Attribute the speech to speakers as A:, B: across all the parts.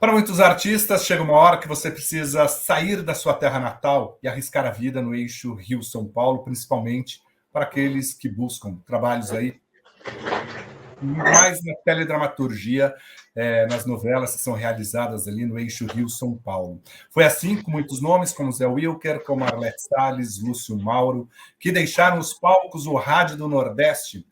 A: Para muitos artistas, chega uma hora que você precisa sair da sua terra natal e arriscar a vida no eixo Rio-São Paulo, principalmente para aqueles que buscam trabalhos aí mais na teledramaturgia, nas novelas que são realizadas ali no eixo Rio-São Paulo. Foi assim com muitos nomes, como Zé Wilker, como Arlete Salles, Lúcio Mauro, que deixaram os palcos, o rádio do Nordeste,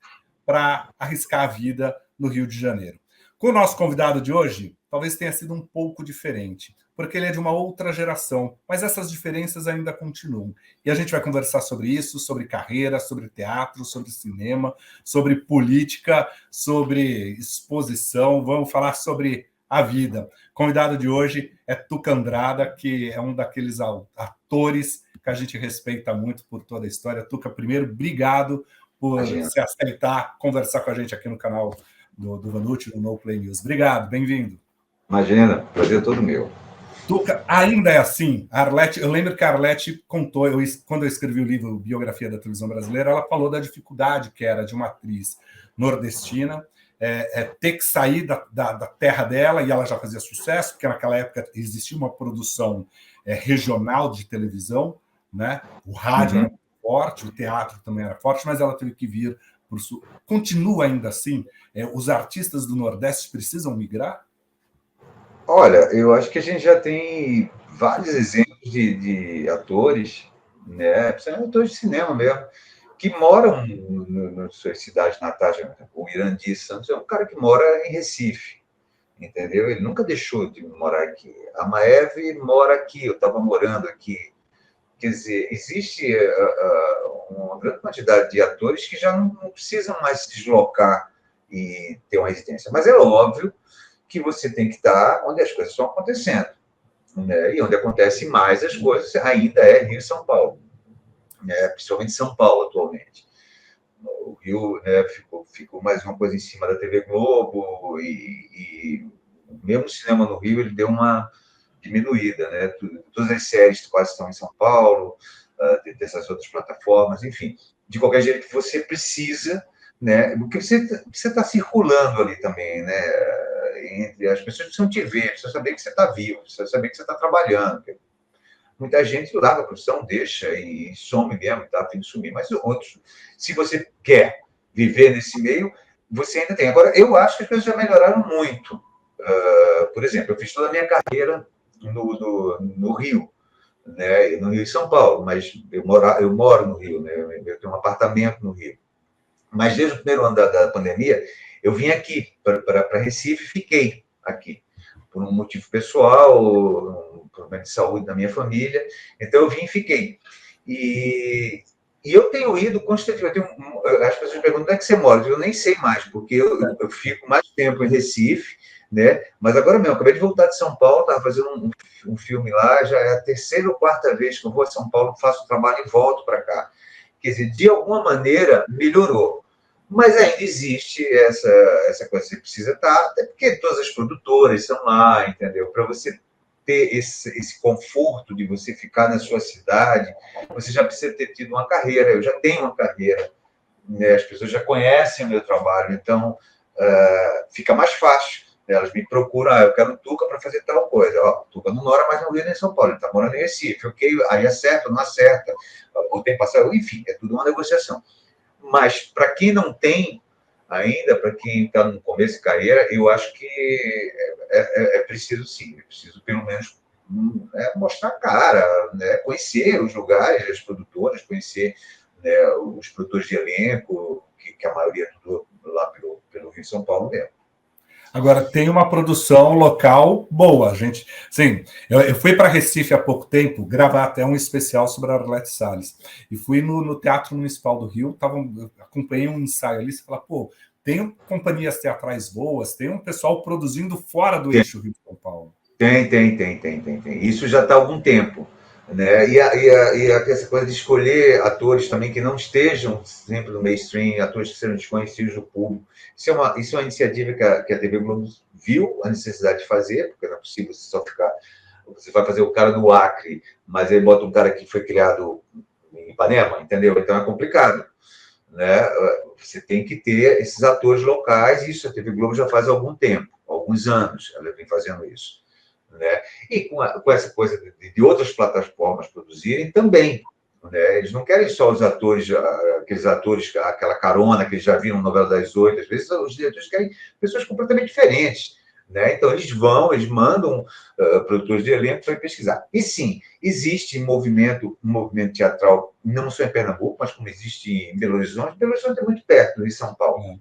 A: para arriscar a vida no Rio de Janeiro. Com o nosso convidado de hoje, talvez tenha sido um pouco diferente, porque ele é de uma outra geração, mas essas diferenças ainda continuam. E a gente vai conversar sobre isso, sobre carreira, sobre teatro, sobre cinema, sobre política, sobre exposição, vamos falar sobre a vida. O convidado de hoje é Tuca Andrada, que é um daqueles atores que a gente respeita muito por toda a história. Tuca, primeiro, obrigado por se aceitar conversar com a gente aqui no canal do Vanucci, no No Play News. Obrigado, bem-vindo.
B: Imagina, prazer todo meu.
A: Tuca, ainda é assim. A Arlete, eu lembro que a Arlete contou, quando eu escrevi o livro Biografia da Televisão Brasileira, ela falou da dificuldade que era de uma atriz nordestina ter que sair da terra dela, e ela já fazia sucesso, porque naquela época existia uma produção regional de televisão, né? O rádio era forte, o teatro também era forte, mas ela teve que vir para o sul. Continua ainda assim? Os artistas do Nordeste precisam migrar?
B: Olha, eu acho que a gente já tem vários exemplos de atores, né, principalmente atores de cinema mesmo, que moram nas suas cidades natais. O Irandir Santos é um cara que mora em Recife, entendeu? Ele nunca deixou de morar aqui. A Maeve mora aqui, eu estava morando aqui. Quer dizer, existe uma grande quantidade de atores que já não precisam mais se deslocar e ter uma residência. Mas é óbvio que você tem que estar onde as coisas estão acontecendo, né? E onde acontece mais as coisas ainda é Rio e São Paulo, né? Principalmente São Paulo atualmente. O Rio, né, ficou mais uma coisa em cima da TV Globo e mesmo o cinema no Rio ele deu uma diminuída, né? Todas as séries quase estão em São Paulo, dessas outras plataformas, enfim. De qualquer jeito, você precisa, né? Porque você está circulando ali também, né? Entre as pessoas precisam te ver, precisam saber que você está vivo, precisam saber que você está trabalhando. Muita gente larga a profissão, deixa e some mesmo, está a fim de sumir. Mas outros, se você quer viver nesse meio, você ainda tem. Agora, eu acho que as coisas já melhoraram muito. Por exemplo, eu fiz toda a minha carreira no Rio, né? No Rio e São Paulo, mas eu moro no Rio, né? Eu tenho um apartamento no Rio. Mas desde o primeiro ano da pandemia, eu vim aqui para Recife e fiquei aqui, por um motivo pessoal, um problema de saúde da minha família. Então eu vim e fiquei. E eu tenho ido constantemente. As pessoas perguntam onde é que você mora? Eu nem sei mais, porque eu fico mais tempo em Recife, né? Mas agora mesmo, acabei de voltar de São Paulo, estava fazendo um filme lá, já é a terceira ou quarta vez que eu vou a São Paulo, faço o trabalho e volto para cá. Quer dizer, de alguma maneira melhorou. Mas ainda existe essa coisa, você precisa estar, até porque todas as produtoras estão lá, entendeu? Para você ter esse conforto de você ficar na sua cidade, você já precisa ter tido uma carreira. Eu já tenho uma carreira, né? As pessoas já conhecem o meu trabalho, então fica mais fácil. Elas me procuram, eu quero um Tuca para fazer tal coisa. Ó, o Tuca não mora mais no Rio nem em São Paulo, ele está morando em Recife, ok? Aí acerta, não acerta, ou tem passado, enfim, é tudo uma negociação. Mas para quem não tem ainda, para quem está no começo de carreira, eu acho que é preciso sim, é preciso pelo menos mostrar a cara, né? Conhecer os lugares, as produtoras, conhecer, né, os produtores de elenco, que a maioria é tudo lá pelo Rio e São Paulo mesmo.
A: Agora, tem uma produção local boa, gente. Sim, eu fui para Recife há pouco tempo gravar até um especial sobre a Arlete Salles. E fui no Teatro Municipal do Rio, acompanhei um ensaio ali, você fala, pô, tem companhias teatrais boas, tem um pessoal produzindo fora do eixo Rio-São Paulo.
B: Tem. Isso já está há algum tempo. Né? E essa coisa de escolher atores também que não estejam sempre no mainstream, atores que sejam desconhecidos do público. Isso é uma iniciativa que a TV Globo viu a necessidade de fazer, porque não é possível você só ficar... Você vai fazer o cara do Acre, mas ele bota um cara que foi criado em Ipanema, entendeu? Então é complicado. Né? Você tem que ter esses atores locais, e isso a TV Globo já faz há algum tempo, há alguns anos ela vem fazendo isso. né? E com essa coisa de outras plataformas produzirem também, né? Eles não querem só os atores, aqueles atores, aquela carona que eles já viram no Novela das Oito, às vezes os diretores querem pessoas completamente diferentes, né? Então eles mandam produtores de elenco para pesquisar. E sim, existe um movimento teatral, não só em Pernambuco, mas como existe em Belo Horizonte. Belo Horizonte é muito perto, em São Paulo.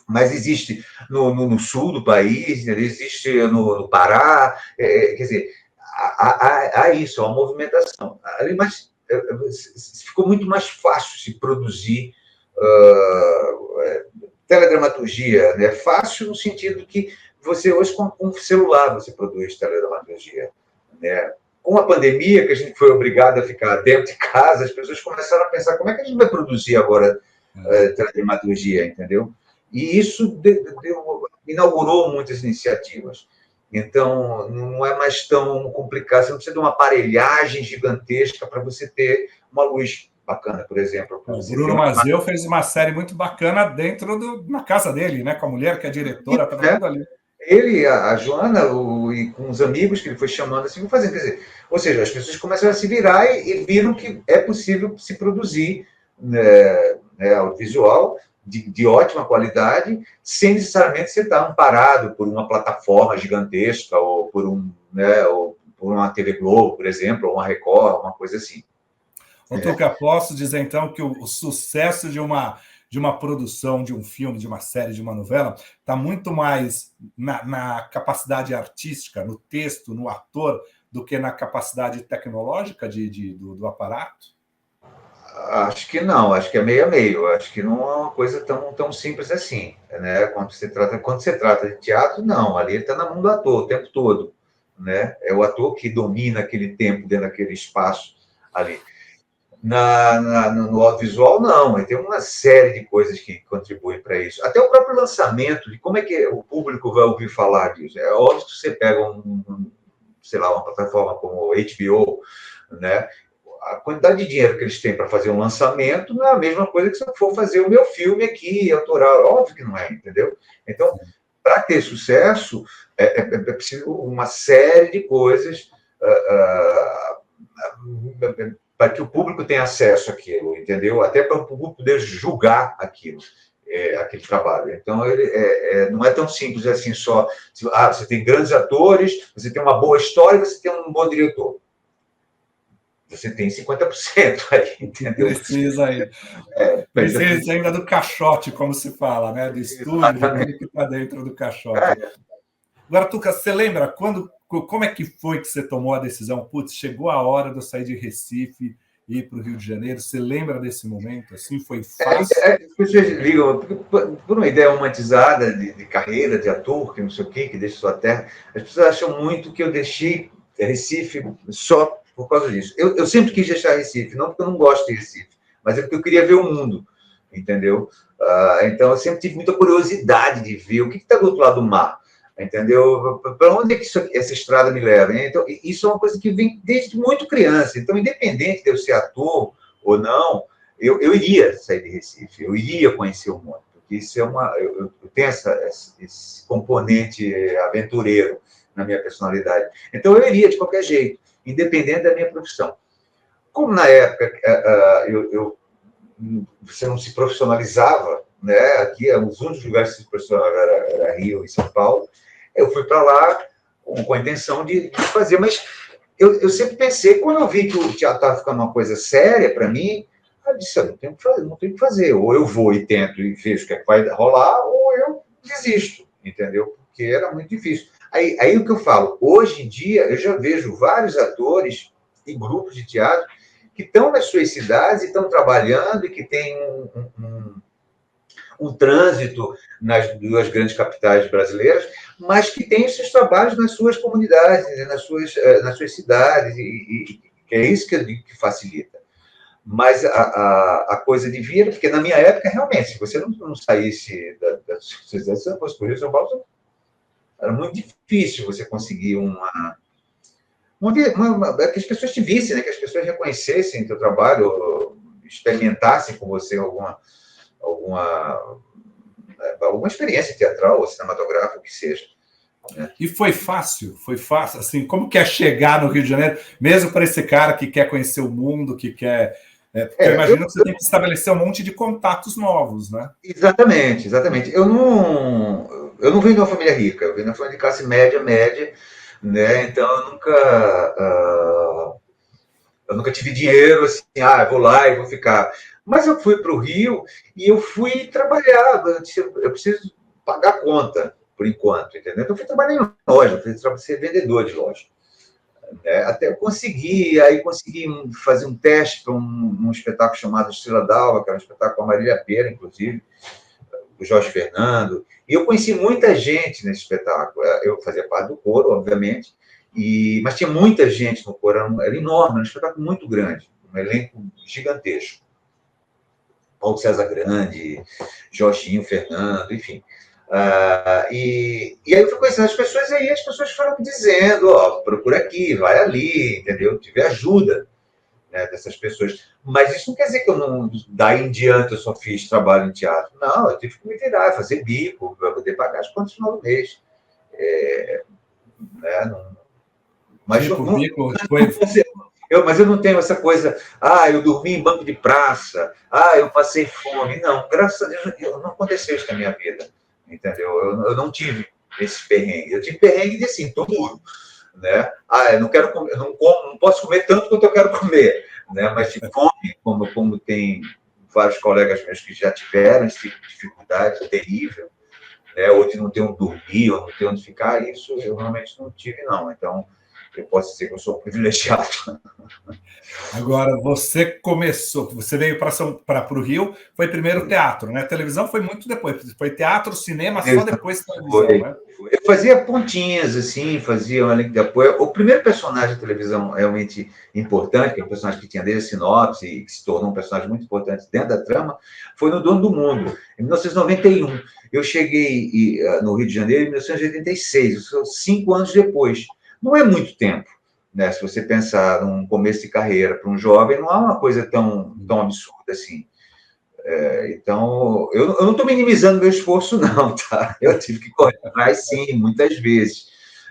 B: Mas existe no sul do país, existe no Pará, quer dizer, há isso, há uma movimentação. Mas ficou muito mais fácil se produzir teledramaturgia, né? Fácil no sentido que você hoje, com um celular, você produz teledramaturgia, né? Com a pandemia, que a gente foi obrigado a ficar dentro de casa, as pessoas começaram a pensar como é que a gente vai produzir agora teledramaturgia, entendeu? E isso inaugurou muitas iniciativas. Então, não é mais tão complicado, você não precisa de uma aparelhagem gigantesca para você ter uma luz bacana, por exemplo.
A: O Bruno Mazzeo fez uma série muito bacana na casa dele, né? Com a mulher que é diretora, estava tudo ali.
B: Ele, a Joana, e com os amigos que ele foi chamando, assim, vou fazer. Quer dizer, ou seja, as pessoas começaram a se virar e viram que é possível se produzir audiovisual de ótima qualidade, sem necessariamente você estar amparado por uma plataforma gigantesca ou por ou por uma TV Globo, por exemplo, ou uma Record, uma coisa assim.
A: Tuca, posso dizer então que o sucesso de uma produção, de um filme, de uma série, de uma novela, está muito mais na capacidade artística, no texto, no ator, do que na capacidade tecnológica do aparato?
B: Acho que não, acho que é meio a meio. Acho que não é uma coisa tão simples assim, né? Quando se trata de teatro, não. Ali está na mão do ator o tempo todo, né? É o ator que domina aquele tempo dentro daquele espaço ali. No audiovisual, não. Tem uma série de coisas que contribuem para isso. Até o próprio lançamento, de como é que o público vai ouvir falar disso. É óbvio que você pega sei lá, uma plataforma como HBO, né? A quantidade de dinheiro que eles têm para fazer um lançamento não é a mesma coisa que se eu for fazer o meu filme aqui, autoral. Óbvio que não é, entendeu? Então, para ter sucesso, é preciso uma série de coisas para que o público tenha acesso àquilo, entendeu? Até para o público poder julgar aquilo. Aquele trabalho. Então, ele não é tão simples assim só. Você tem grandes atores, você tem uma boa história, você tem um bom diretor. Você tem 50% aí, entendeu?
A: Precisa aí. Precisa ainda do caixote, como se fala, né? Do estúdio, de tudo que está dentro do caixote. Agora, Tuca, você lembra como é que foi que você tomou a decisão? Putz, chegou a hora de eu sair de Recife e ir para o Rio de Janeiro. Você lembra desse momento? Assim, foi fácil?
B: As pessoas ligam, por uma ideia romantizada de carreira, de ator, que não sei o quê, que deixa sua terra, as pessoas acham muito que eu deixei Recife só por causa disso. Eu sempre quis deixar Recife, não porque eu não gosto de Recife, mas é porque eu queria ver o mundo, entendeu? Então, eu sempre tive muita curiosidade de ver o que está do outro lado do mar, entendeu? Para onde é que essa estrada me leva? Então, isso é uma coisa que vem desde muito criança. Então, independente de eu ser ator ou não, eu iria sair de Recife, eu iria conhecer o mundo, porque isso eu tenho esse componente aventureiro na minha personalidade. Então, eu iria de qualquer jeito, independente da minha profissão. Como na época você não se profissionalizava, né? Aqui, os únicos lugares que se profissionalizavam era Rio e São Paulo, eu fui para lá com a intenção de fazer, mas eu sempre pensei, quando eu vi que o teatro estava ficando uma coisa séria para mim, eu disse, não tenho que fazer. Ou eu vou e tento e vejo o que vai rolar, ou eu desisto, entendeu? Porque era muito difícil. Aí o que eu falo, hoje em dia, eu já vejo vários atores e grupos de teatro que estão nas suas cidades e estão trabalhando e que têm um trânsito nas duas grandes capitais brasileiras, mas que têm esses trabalhos nas suas comunidades, nas suas cidades, e é isso que eu digo que facilita. Mas a coisa de vir, porque na minha época, realmente, se você não saísse da sociedade, se não fosse por São Paulo, era muito difícil você conseguir que as pessoas te vissem, né? Que as pessoas reconhecessem o teu trabalho, experimentassem com você alguma experiência teatral ou cinematográfica, o que seja. né?
A: E foi fácil, assim, como que é chegar no Rio de Janeiro, mesmo para esse cara que quer conhecer o mundo, que quer... porque eu imagino que você tem que estabelecer um monte de contatos novos, né?
B: Exatamente, exatamente. Eu não venho de uma família rica, eu venho de uma família de classe média, média, né? Então eu nunca tive dinheiro assim, vou lá e vou ficar. Mas eu fui para o Rio e eu fui trabalhar. Eu preciso pagar a conta, por enquanto, entendeu? Então eu fui trabalhar em loja, eu fui ser vendedor de loja. Até eu consegui fazer um teste para um espetáculo chamado Estrela d'Alva, que era um espetáculo com a Marília Pêra, inclusive, o Jorge Fernando. E eu conheci muita gente nesse espetáculo. Eu fazia parte do coro, obviamente, mas tinha muita gente no coro, era enorme, era um espetáculo muito grande, um elenco gigantesco. Paulo César Grande, Jorginho Fernando, enfim. E aí eu fui conhecendo as pessoas, e aí as pessoas foram me dizendo, procura aqui, vai ali, entendeu? Tive ajuda, né, dessas pessoas. Mas isso não quer dizer que eu não, daí em diante, eu só fiz trabalho em teatro. Não, eu tive que me virar, fazer bico, para poder pagar as contas no final do mês. Né? Mas
A: Tipo,
B: não,
A: bico, foi...
B: mas eu não tenho essa coisa, eu dormi em banco de praça, eu passei fome. Não, graças a Deus, não aconteceu isso na minha vida, entendeu? Eu não tive esse perrengue. Eu tive perrengue de assim, tô duro, né? Eu não quero comer, não posso comer tanto quanto eu quero comer, né? Mas de fome, como tem vários colegas meus que já tiveram esse tipo de dificuldade terrível, né? Ou de não ter onde dormir, ou não ter onde ficar, isso eu realmente não tive, não. Então, eu posso dizer que eu sou privilegiado.
A: Agora, você veio para o Rio, foi primeiro teatro, né? A televisão foi muito depois, foi teatro, cinema, só depois televisão, né?
B: Eu fazia pontinhas, assim, fazia um elenco de apoio. O primeiro personagem da televisão realmente importante, que é um personagem que tinha desde a sinopse e que se tornou um personagem muito importante dentro da trama, foi no Dono do Mundo, em 1991. Eu cheguei no Rio de Janeiro em 1986, isso são 5 anos depois. Não é muito tempo, né? Se você pensar num começo de carreira para um jovem, não é uma coisa tão absurda assim. Então, eu não estou minimizando meu esforço, não, tá? Eu tive que correr atrás, sim, muitas vezes,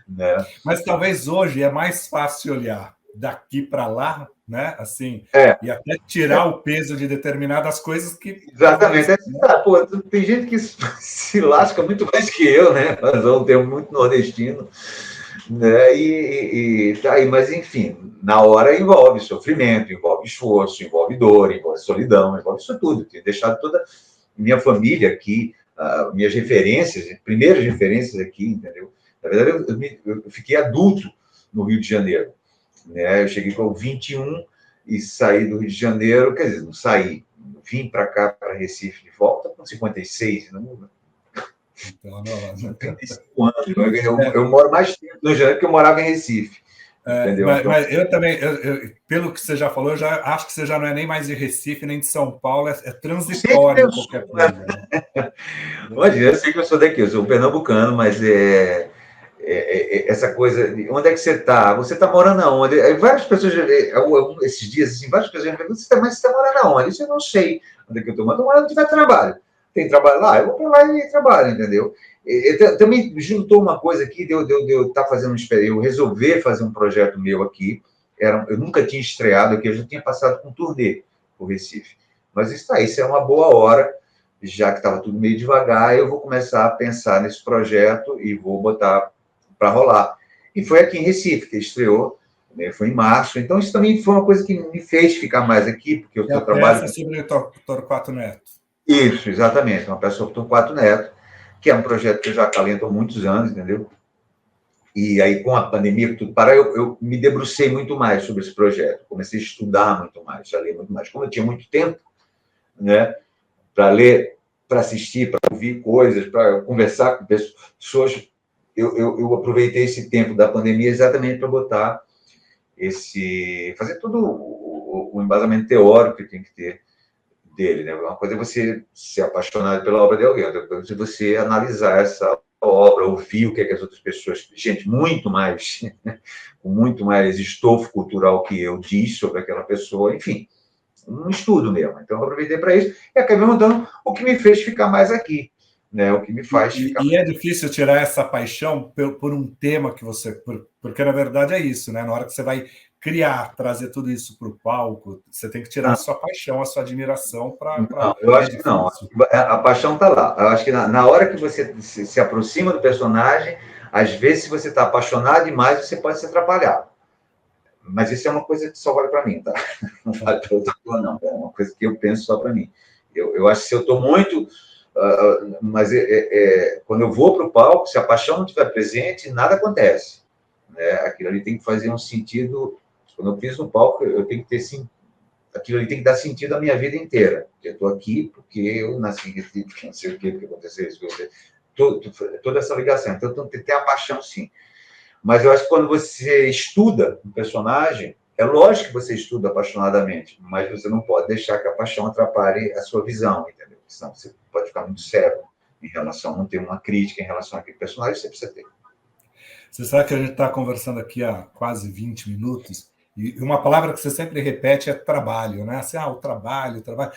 B: né?
A: Mas talvez hoje é mais fácil olhar daqui para lá, né? Assim,
B: É,
A: e até tirar o peso de determinadas coisas que talvez.
B: exatamente. Pô, tem gente que se lasca muito mais que eu, né? Mas é um termo muito nordestino, né? Tá aí, mas enfim, na hora envolve sofrimento, envolve esforço, envolve dor, envolve solidão, envolve isso tudo. Tenho deixado toda minha família aqui, minhas referências, primeiras referências aqui, entendeu? Na verdade, eu fiquei adulto no Rio de Janeiro, né? Eu cheguei com 21 e saí do Rio de Janeiro, quer dizer, não saí, vim para cá, para Recife de volta com 56, não,
A: Então, não,
B: 35 anos. Eu moro mais tempo no Rio de Janeiro que eu morava em Recife, entendeu? Então,
A: mas eu também, pelo que você já falou, eu já acho que você já não é nem mais de Recife, nem de São Paulo, é transitório qualquer coisa. Né?
B: Imagina, eu sei que eu sou daqui, eu sou pernambucano, mas essa coisa de onde é que você está? Você está morando aonde? Várias pessoas, esses dias, assim, várias pessoas me perguntam, mas você está morando aonde? Isso eu não sei onde é que eu estou, mas estou morando onde tiver trabalho. Tem trabalho lá? Eu vou para lá e trabalho, entendeu? Também juntou uma coisa aqui, de eu estar fazendo eu resolver fazer um projeto meu aqui. Eu nunca tinha estreado aqui, eu já tinha passado com um turnê por Recife. Mas isso é uma boa hora, já que estava tudo meio devagar, eu vou começar a pensar nesse projeto e vou botar para rolar. E foi aqui em Recife que estreou, né? Foi em março. Então, isso também foi uma coisa que me fez ficar mais aqui, porque
A: E a
B: eu
A: peça
B: trabalho.
A: é sobre o Torquato Neto.
B: Isso, exatamente. Uma peça sobre Torquato Neto, que é um projeto que eu já acalento há muitos anos, entendeu? E aí, com a pandemia, tudo para, eu me debrucei muito mais sobre esse projeto. Comecei a estudar muito mais, a ler muito mais. Como eu tinha muito tempo, né, para ler, para assistir, para ouvir coisas, para conversar com pessoas, eu aproveitei esse tempo da pandemia exatamente para botar fazer todo o embasamento teórico que tem que ter dele, né? Uma coisa é você ser apaixonado pela obra de alguém, outra coisa é você analisar essa obra, ouvir o que é que as outras pessoas, gente com muito mais estofo cultural que eu diz sobre aquela pessoa, enfim, um estudo mesmo. Então, eu aproveitei para isso e acabei montando o que me fez ficar mais aqui. né? O que me faz ficar...
A: E é difícil tirar essa paixão por um tema que você... Porque, na verdade, é isso, né? Na hora que você vai criar, trazer tudo isso para o palco, você tem que tirar a sua paixão, a sua admiração para...
B: Não, eu
A: É
B: acho que não.
A: difícil.
B: A paixão está lá. Eu acho que na hora que você se aproxima do personagem, às vezes, se você está apaixonado demais, você pode se atrapalhar. Mas isso é uma coisa que só vale para mim, tá? Não vale para outra pessoa, não. É uma coisa que eu penso só para mim. Eu acho que se eu estou muito... mas quando eu vou para o palco, se a paixão não estiver presente, nada acontece. Né? Aquilo ali tem que fazer um sentido... Quando eu piso no palco, eu tenho que ter aquilo ali tem que dar sentido à minha vida inteira. Eu estou aqui porque eu nasci em Recife, não sei o quê, porque aconteceu isso, toda essa ligação. Então, tem que ter a paixão, sim. Mas eu acho que quando você estuda um personagem, é lógico que você estuda apaixonadamente, mas você não pode deixar que a paixão atrapalhe a sua visão, entendeu? Senão você pode ficar muito cego em relação a não ter uma crítica em relação àquele personagem, você precisa ter.
A: Você sabe que a gente está conversando aqui há quase 20 minutos, e uma palavra que você sempre repete é trabalho, né? Assim, o trabalho, o trabalho.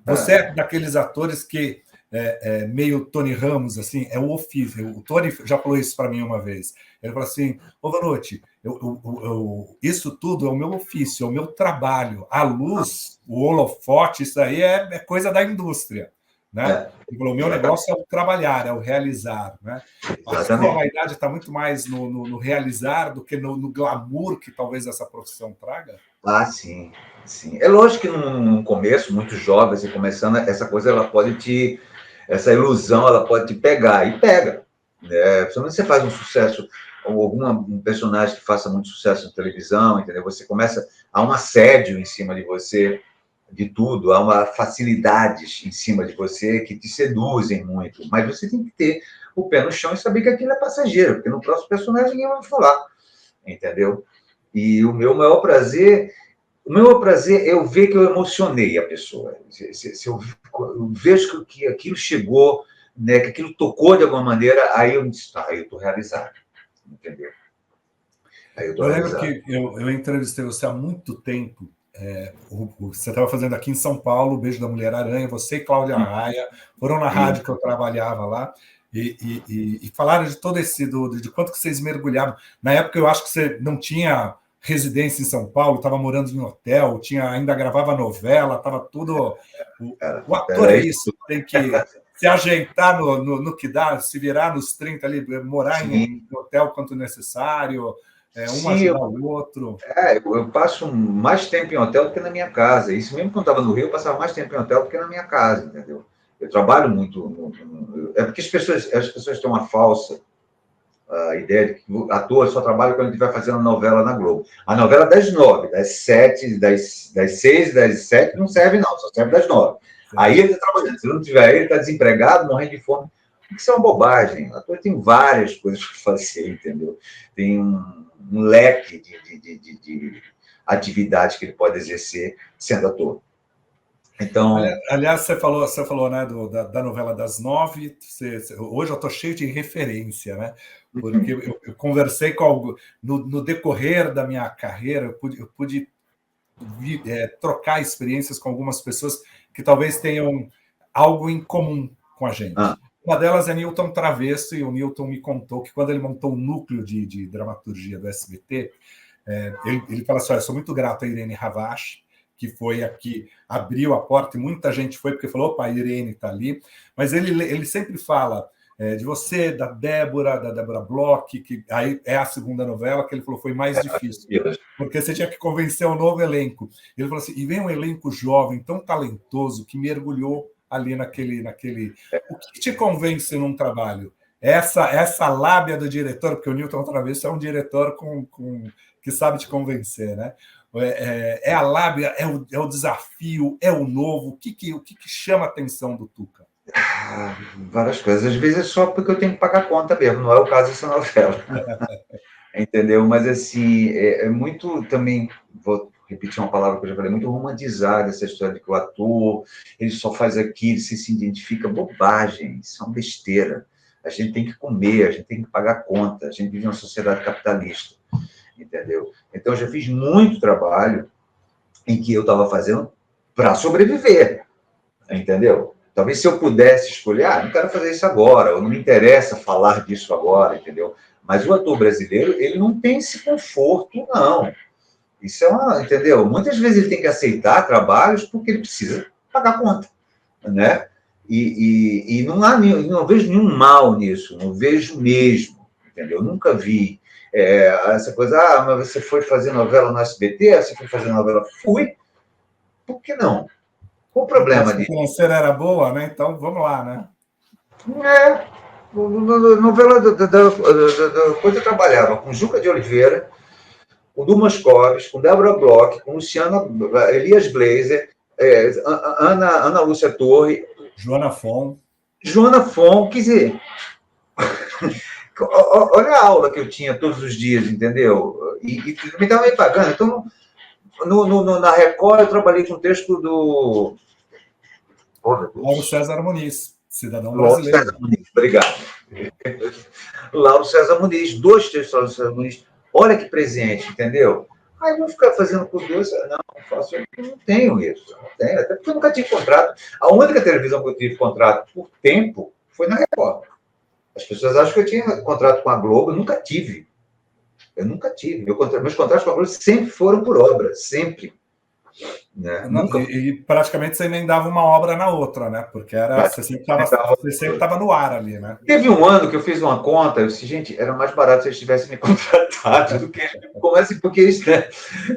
A: Você é daqueles atores que meio Tony Ramos, assim, é o ofício. O Tony já falou isso para mim uma vez. Ele falou assim: ô Vanucci, isso tudo é o meu ofício, é o meu trabalho. A luz, o holofote, isso aí é coisa da indústria. Né? Ele falou: o meu negócio é o trabalhar, é o realizar. Né? A sua vaidade está muito mais no realizar do que no glamour que talvez essa profissão traga?
B: Sim. Sim. É lógico que no começo, muito jovem, assim, começando, essa coisa ela pode essa ilusão ela pode te pegar, e pega. Né? Principalmente você faz um sucesso, ou um personagem que faça muito sucesso na televisão, entendeu? Você começa, há um assédio em cima de você, de tudo, há uma facilidades em cima de você que te seduzem muito, mas você tem que ter o pé no chão e saber que aquilo é passageiro, porque no próximo personagem ninguém vai falar, entendeu? E o meu maior prazer é eu ver que eu emocionei a pessoa. Se eu vejo que aquilo chegou, né, que aquilo tocou de alguma maneira, aí eu estou realizado, entendeu? Aí eu estou
A: Eu lembro
B: realizado.
A: que eu entrevistei você há muito tempo. Você estava fazendo aqui em São Paulo, o Beijo da Mulher-Aranha, você e Cláudia Raia foram na rádio que eu trabalhava lá e falaram de todo de quanto que vocês mergulhavam. Na época, eu acho que você não tinha residência em São Paulo, estava morando em hotel, ainda gravava novela, estava tudo... O ator é isso, tem que se ajeitar no que dá, se virar nos 30 ali, morar em hotel quanto necessário, um
B: Sim,
A: ajudar o outro.
B: eu passo mais tempo em hotel do que na minha casa. Isso mesmo quando estava no Rio, eu passava mais tempo em hotel do que na minha casa, entendeu? Eu trabalho muito. É porque as pessoas têm uma falsa ideia de que o ator só trabalha quando ele vai fazendo novela na Globo. A novela das 9, das 7, das 6, das 7 não serve, não, só serve das 9. Aí ele está trabalhando. Se não tiver ele, está desempregado, morrendo de fome. Isso é uma bobagem. O ator tem várias coisas para fazer, entendeu? Tem um leque de atividades que ele pode exercer sendo ator. Então,
A: aliás, você falou né, da novela das 9. Hoje eu estou cheio de referência, né? Porque eu conversei com no decorrer da minha carreira, eu pude trocar experiências com algumas pessoas que talvez tenham algo em comum com a gente. Uma delas é Newton Travesso, e o Newton me contou que quando ele montou o núcleo de dramaturgia do SBT, ele fala assim: eu sou muito grato a Irene Ravache, que foi a que abriu a porta, e muita gente foi porque falou: opa, a Irene está ali. Mas ele sempre fala de você, da Débora Bloch, que aí é a segunda novela, que ele falou foi mais difícil, porque você tinha que convencer um novo elenco. Ele falou assim: e vem um elenco jovem, tão talentoso, que mergulhou ali naquele... O que te convence num trabalho? Essa lábia do diretor, porque o Newton Travesso é um diretor que sabe te convencer, né? É a lábia, é o desafio, é o novo. O que chama a atenção do Tuca?
B: Várias coisas. Às vezes é só porque eu tenho que pagar conta mesmo, não é o caso dessa novela. Entendeu? Mas, assim, é muito também, vou repetir uma palavra que eu já falei, muito romantizada essa história de que o ator, ele só faz aquilo, se identifica. Bobagem, isso é uma besteira. A gente tem que comer, a gente tem que pagar conta, a gente vive em uma sociedade capitalista, entendeu? Então, eu já fiz muito trabalho em que eu estava fazendo para sobreviver, entendeu? Talvez se eu pudesse escolher, não quero fazer isso agora, ou não me interessa falar disso agora, entendeu? Mas o ator brasileiro, ele não tem esse conforto, não. Isso é entendeu? Muitas vezes ele tem que aceitar trabalhos porque ele precisa pagar a conta, né? E não vejo nenhum mal nisso, não vejo mesmo, entendeu? Nunca vi essa coisa, mas você foi fazer novela no SBT, você foi fazer novela, fui, por que não? Qual o
A: A
B: problema
A: questão
B: disso?
A: financeira era boa, né? Então vamos lá, né?
B: É, novela da coisa eu trabalhava com Juca de Oliveira, com Dumas Coves, com Débora Bloch, com Luciana, Elias Blazer, Ana Lúcia Torre,
A: Joana Fon.
B: Joana Fon, quer dizer, olha a aula que eu tinha todos os dias, entendeu? E me estava me pagando. Então, na Record, eu trabalhei com o texto do. Oh, meu
A: Mauro
B: Deus.
A: César Muniz, cidadão
B: Lauro César
A: brasileiro.
B: Muniz, obrigado. Lauro César Muniz, 2 textos do Lauro César Muniz. Olha que presente, entendeu? Aí eu vou ficar fazendo por 2, não faço, eu não tenho isso, não tenho, até porque eu nunca tive contrato. A única televisão que eu tive contrato por tempo foi na Record. As pessoas acham que eu tinha contrato com a Globo, eu nunca tive. Eu nunca tive. Meus contratos com a Globo sempre foram por obra, sempre. Né? Nunca
A: E praticamente você emendava uma obra na outra, né? Porque você sempre estava no ar ali, né?
B: Teve um ano que eu fiz uma conta, eu disse, gente, era mais barato se eles tivessem me contratado do que. Comece porque isso, né?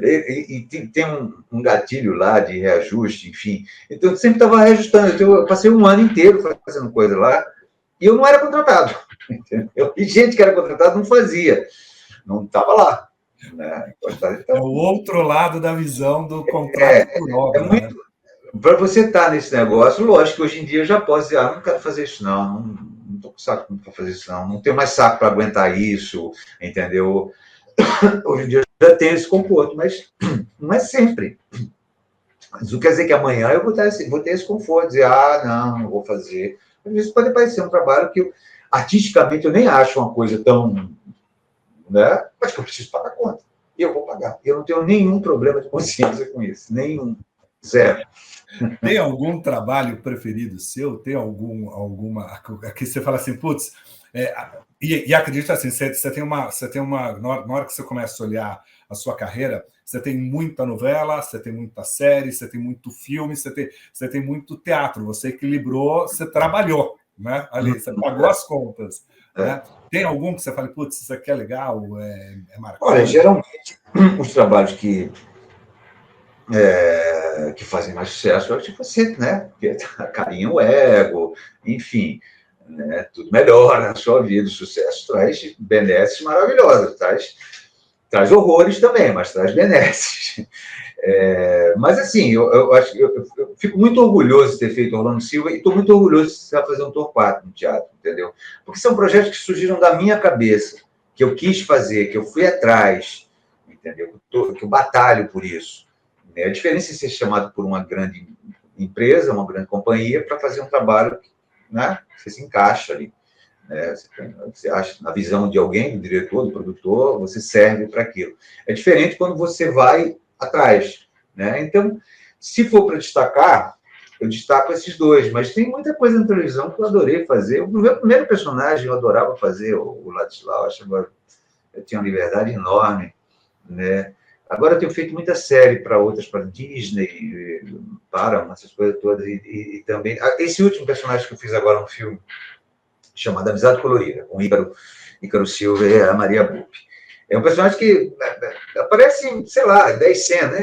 B: E tem um gatilho lá de reajuste, enfim. Então eu sempre estava reajustando. Então, eu passei um ano inteiro fazendo coisa lá e eu não era contratado. Entendeu? E gente que era contratado não fazia, não estava lá. Né?
A: Então, é o outro lado da visão do contrato
B: é,
A: por
B: é
A: obra, né?
B: muito. Para você estar nesse negócio, lógico que hoje em dia eu já posso dizer, não quero fazer isso, não estou com saco para fazer isso, não tenho mais saco para aguentar isso, entendeu? Hoje em dia eu já tenho esse conforto, mas não é sempre. Mas não quer dizer que amanhã eu vou ter esse conforto, dizer, não vou fazer. Às vezes pode parecer um trabalho que artisticamente eu nem acho uma coisa tão. Né? Mas que eu preciso pagar a conta. E eu vou pagar. Eu não tenho nenhum problema de consciência com isso, nenhum. Zero.
A: Tem algum trabalho preferido seu? Tem alguma que você fala assim, putz, e acredita assim, você tem uma na hora que você começa a olhar a sua carreira, você tem muita novela, você tem muita série, você tem muito filme, você tem muito teatro, você equilibrou, você trabalhou, né? Ali, você pagou as contas, né? Tem algum que você fala, putz, isso aqui é legal, é
B: Olha,
A: marcante?
B: geralmente, os trabalhos que fazem mais sucesso, eu acho que você, né? Porque carinha o ego, enfim, né? Tudo melhora na sua vida. O sucesso traz benesses maravilhosos, traz horrores também, mas traz benesses. Mas assim, eu acho que eu fico muito orgulhoso de ter feito Orlando Silva e estou muito orgulhoso de estar fazendo um Torquato no teatro, entendeu? Porque são projetos que surgiram da minha cabeça, que eu quis fazer, que eu fui atrás, entendeu? Que eu batalho por isso. A diferença é ser chamado por uma grande empresa, uma grande companhia, para fazer um trabalho, né? Você se encaixa ali. Né? Você acha, na visão de alguém, do diretor, do produtor, você serve para aquilo. É diferente quando você vai atrás. Né? Então, se for para destacar, eu destaco esses dois, mas tem muita coisa na televisão que eu adorei fazer. O meu primeiro personagem eu adorava fazer, o Ladislau, eu tinha uma liberdade enorme. Né? Agora eu tenho feito muita série para outras, para Disney, para essas coisas todas, e também. Esse último personagem que eu fiz agora no filme, chamado Amizade Colorida, com Ícaro Silva e a Maria Bupp. É um personagem que aparece, sei lá, 10 cenas,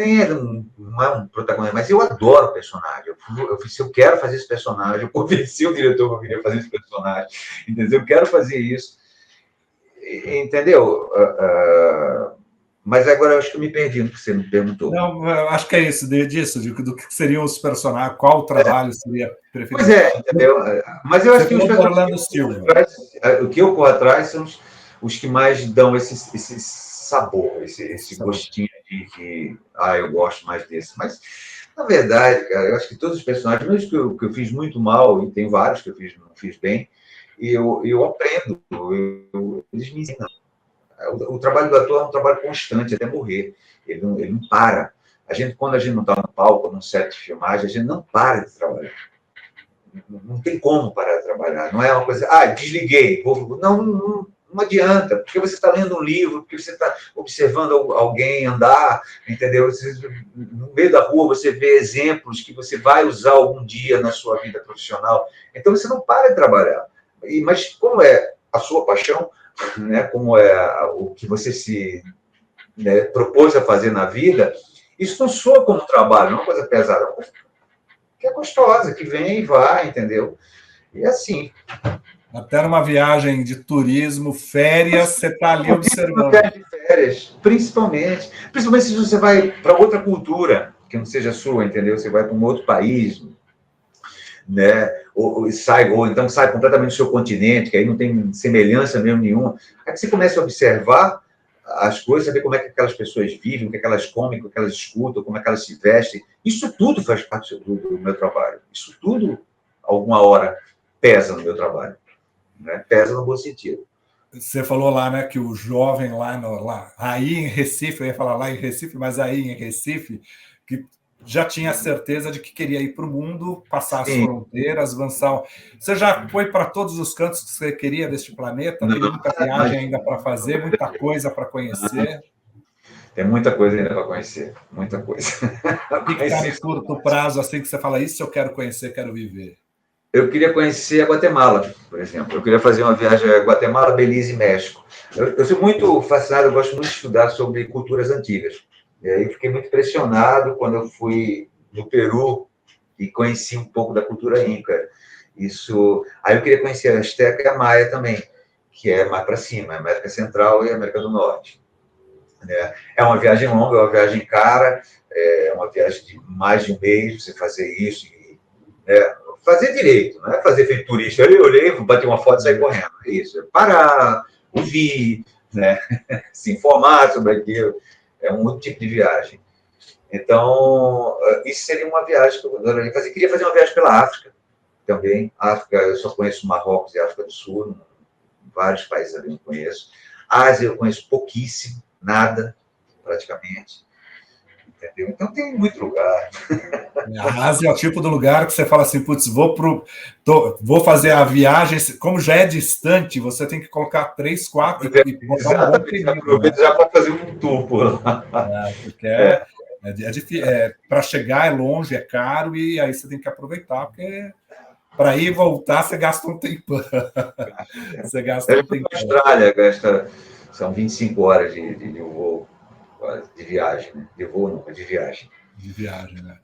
B: não é um protagonista, mas eu adoro o personagem. Eu quero fazer esse personagem, eu convenci o diretor que eu queria fazer esse personagem, entendeu? Eu quero fazer isso, entendeu? Mas agora eu acho que eu me perdi no que você me perguntou.
A: Não, eu acho que é isso, disso, do que seriam os personagens, qual trabalho seria
B: Pois
A: preferido.
B: é, entendeu? Mas eu
A: Você
B: acho que os
A: falou do
B: personagens
A: Orlando Silva.
B: o que eu corro atrás são os que mais dão esse sabor, esse gostinho de que eu gosto mais desse. Mas, na verdade, cara, eu acho que todos os personagens, mesmo que eu fiz muito mal, e tem vários que eu não fiz bem, eu aprendo, eles me ensinam. O trabalho do ator é um trabalho constante, até morrer. Ele não para. Quando a gente não está no palco, num set de filmagem, a gente não para de trabalhar. não tem como parar de trabalhar. Não é uma coisa, desliguei. Não adianta, porque você está lendo um livro, porque você está observando alguém andar, entendeu? No meio da rua você vê exemplos que você vai usar algum dia na sua vida profissional. Então você não para de trabalhar. Mas como é a sua paixão, né? Como é o que você se, né, propôs a fazer na vida, isso não soa como trabalho, não é uma coisa pesada, é uma coisa que é gostosa, que vem e vai, entendeu? E assim.
A: Até numa viagem de turismo, férias, você está ali observando.
B: De férias, principalmente. Principalmente se você vai para outra cultura, que não seja sua, entendeu? Você vai para um outro país, né? Ou então sai completamente do seu continente, que aí não tem semelhança mesmo nenhuma. Aí você começa a observar as coisas, saber como é que aquelas pessoas vivem, o que é que elas comem, o que elas escutam, como é que elas se vestem. Isso tudo faz parte do meu trabalho. Isso tudo, alguma hora, pesa no meu trabalho. Né? Pesa no bom sentido.
A: Você falou lá, né, que o jovem aí em Recife, eu ia falar lá em Recife, mas aí em Recife, que já tinha certeza de que queria ir para o mundo, passar as fronteiras, avançar. Você já foi para todos os cantos que você queria deste planeta? Tem muita viagem ainda para fazer, muita coisa para conhecer.
B: Tem muita coisa ainda para conhecer, muita coisa.
A: O que está no curto prazo, assim, que você fala, isso eu quero conhecer, quero viver?
B: Eu queria conhecer a Guatemala, por exemplo. Eu queria fazer uma viagem a Guatemala, Belize e México. Eu sou muito fascinado, eu gosto muito de estudar sobre culturas antigas. E aí fiquei muito impressionado quando eu fui no Peru e conheci um pouco da cultura inca. Isso. Aí eu queria conhecer a Azteca e a Maia também, que é mais para cima, a América Central e a América do Norte. É uma viagem longa, é uma viagem cara, é uma viagem de mais de um mês, você fazer isso, fazer direito, não é fazer feito turista. Eu olhei, bati uma foto e saí correndo. É isso. Parar, ouvir, né? Se informar sobre aquilo. É um outro tipo de viagem. Então, isso seria uma viagem que eu adoraria fazer. Queria fazer uma viagem pela África também. África, eu só conheço Marrocos e África do Sul, vários países ali eu não conheço. Ásia eu conheço pouquíssimo, nada, praticamente. Entendeu? Então tem muito lugar.
A: A Ásia é o tipo do lugar que você fala assim, putz, vou fazer a viagem, como já é distante, você tem que colocar 3, 4 e botar um bom período.
B: Aproveita já para fazer um tour por lá.
A: Porque difícil. Para chegar é longe, é caro, e aí você tem que aproveitar, porque para ir e voltar você gasta um tempão. Você gasta um tempão.
B: Na Austrália, são 25 horas de voo, de viagem, né? De voo não, de viagem.
A: De viagem, né?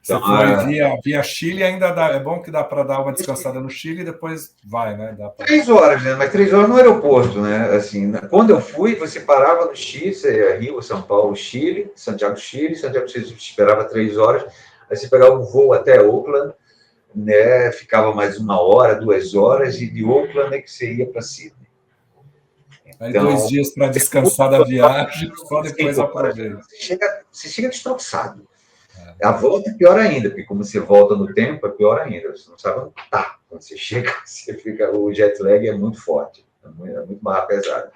A: Você foi via Chile, ainda dá. É bom que dá para dar uma descansada no Chile e depois vai, né? Dá pra...
B: 3 horas, né? Mas 3 horas no aeroporto, né? Assim, quando eu fui, você parava no Chile, você ia Rio, São Paulo, Chile, Santiago, Chile, você esperava 3 horas, aí você pegava um voo até Auckland, né? Ficava mais 1 hora, 2 horas, e de Auckland é que você ia para Sydney.
A: Aí 2 dias para descansar da viagem, só depois aproveita.
B: Você chega destroçado. A volta é pior ainda, porque como você volta no tempo, é pior ainda. Você não sabe onde está. Quando você chega, o jet lag é muito forte, é muito mais pesado.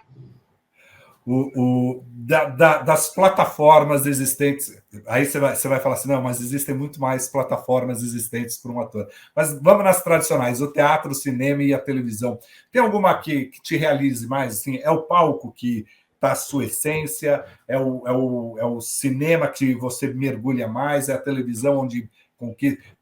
A: Das plataformas existentes, aí você vai falar assim, não, mas existem muito mais plataformas existentes para um ator. Mas vamos nas tradicionais, o teatro, o cinema e a televisão. Tem alguma que te realize mais? Assim, é o palco que está a sua essência? É o cinema que você mergulha mais? É a televisão onde...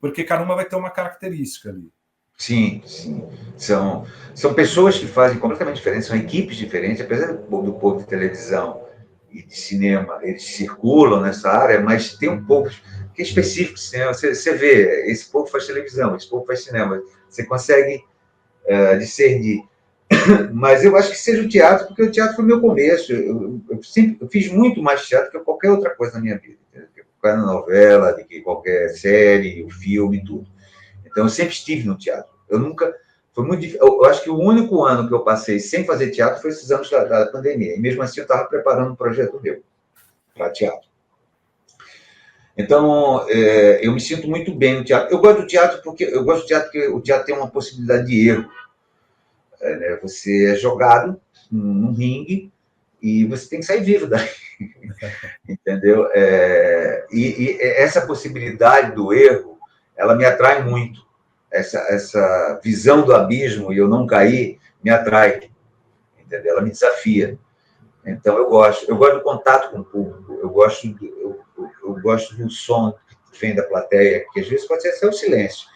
A: Porque cada uma vai ter uma característica ali.
B: Sim, sim. São pessoas que fazem completamente diferentes, são equipes diferentes, apesar do povo de televisão e de cinema, eles circulam nessa área, mas tem um pouco que é específico de cinema. Você vê, esse povo faz televisão, esse povo faz cinema, você consegue discernir. Mas eu acho que seja o teatro, porque o teatro foi meu começo. Eu fiz muito mais teatro que qualquer outra coisa na minha vida. Qualquer novela, de que qualquer série, o filme, tudo. Então, eu sempre estive no teatro. Eu nunca... Foi muito difícil. Eu acho que o único ano que eu passei sem fazer teatro foi esses anos da pandemia. E mesmo assim, eu estava preparando um projeto meu para teatro. Então, eu me sinto muito bem no teatro. Eu gosto do teatro porque o teatro tem uma possibilidade de erro. Você é jogado num ringue e você tem que sair vivo daí. Entendeu? E essa possibilidade do erro, ela me atrai muito. essa visão do abismo e eu não cair me atrai, entendeu? Ela me desafia. Então eu gosto do contato com o público, eu gosto do som que vem da plateia, que às vezes pode ser até o silêncio,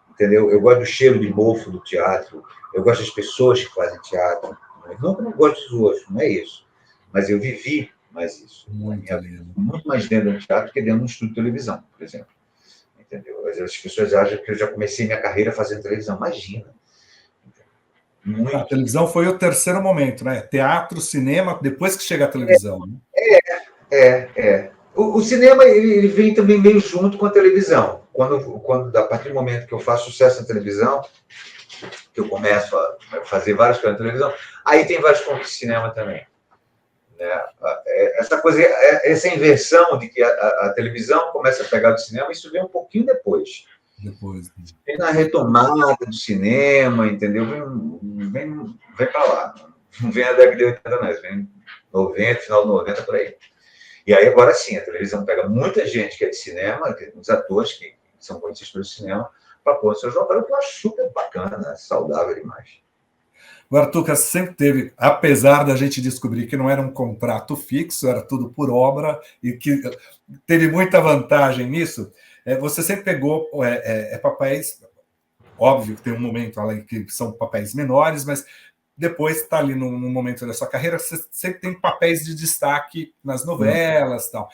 B: entendeu? Eu gosto do cheiro de mofo do teatro, eu gosto das pessoas que fazem teatro, não que eu não gosto dos outros, não é isso, mas eu vivi mais isso, muito mais dentro do teatro que dentro de um estúdio de televisão, por exemplo, entendeu? As pessoas acham que eu já comecei minha carreira fazendo televisão, imagina.
A: Muito. A televisão foi o terceiro momento, né? Teatro, cinema, depois que chega a televisão.
B: O cinema ele vem também meio junto com a televisão. A partir do momento que eu faço sucesso na televisão, que eu começo a fazer várias coisas na televisão, aí tem vários pontos de cinema também. Né? Essa inversão de que a televisão começa a pegar do cinema, isso vem um pouquinho depois. Vem na retomada do cinema, entendeu? Vem para lá. Não vem na década de 80, não. Vem 90, final de 90, por aí. E aí, agora sim, a televisão pega muita gente que é de cinema, os atores que são conhecidos pelo cinema, para pôr no seu jornal, que eu acho super bacana, saudável demais.
A: O Artuca sempre teve, apesar da gente descobrir que não era um contrato fixo, era tudo por obra, e que teve muita vantagem nisso, você sempre pegou papéis, óbvio que tem um momento ali que são papéis menores, mas depois está ali no momento da sua carreira, você sempre tem papéis de destaque nas novelas e tal.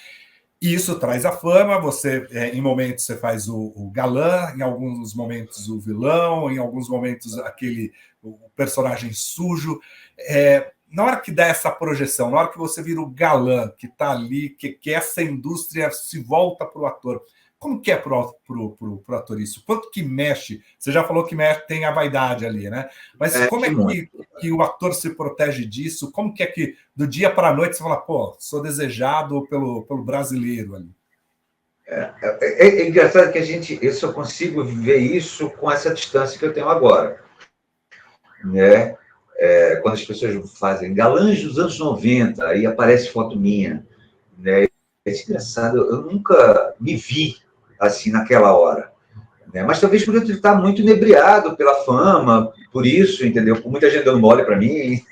A: E isso traz a fama, você, em momentos, você faz o galã, em alguns momentos o vilão, em alguns momentos o personagem sujo. Na hora que dá essa projeção, na hora que você vira o galã, que está ali, que essa indústria se volta para o ator, como que é para o ator isso? Quanto que mexe? Você já falou que tem a vaidade ali, né? Mas como é que o ator se protege disso? Como que é que do dia para a noite você fala, pô, sou desejado pelo brasileiro ali?
B: É engraçado que eu só consigo viver isso com essa distância que eu tenho agora. Né? Quando as pessoas fazem galãs dos anos 90, aí aparece foto minha. Né? É engraçado, eu nunca me vi assim naquela hora. Né? Mas talvez por eu estar muito inebriado pela fama, por isso, entendeu? Por muita gente dando mole para mim.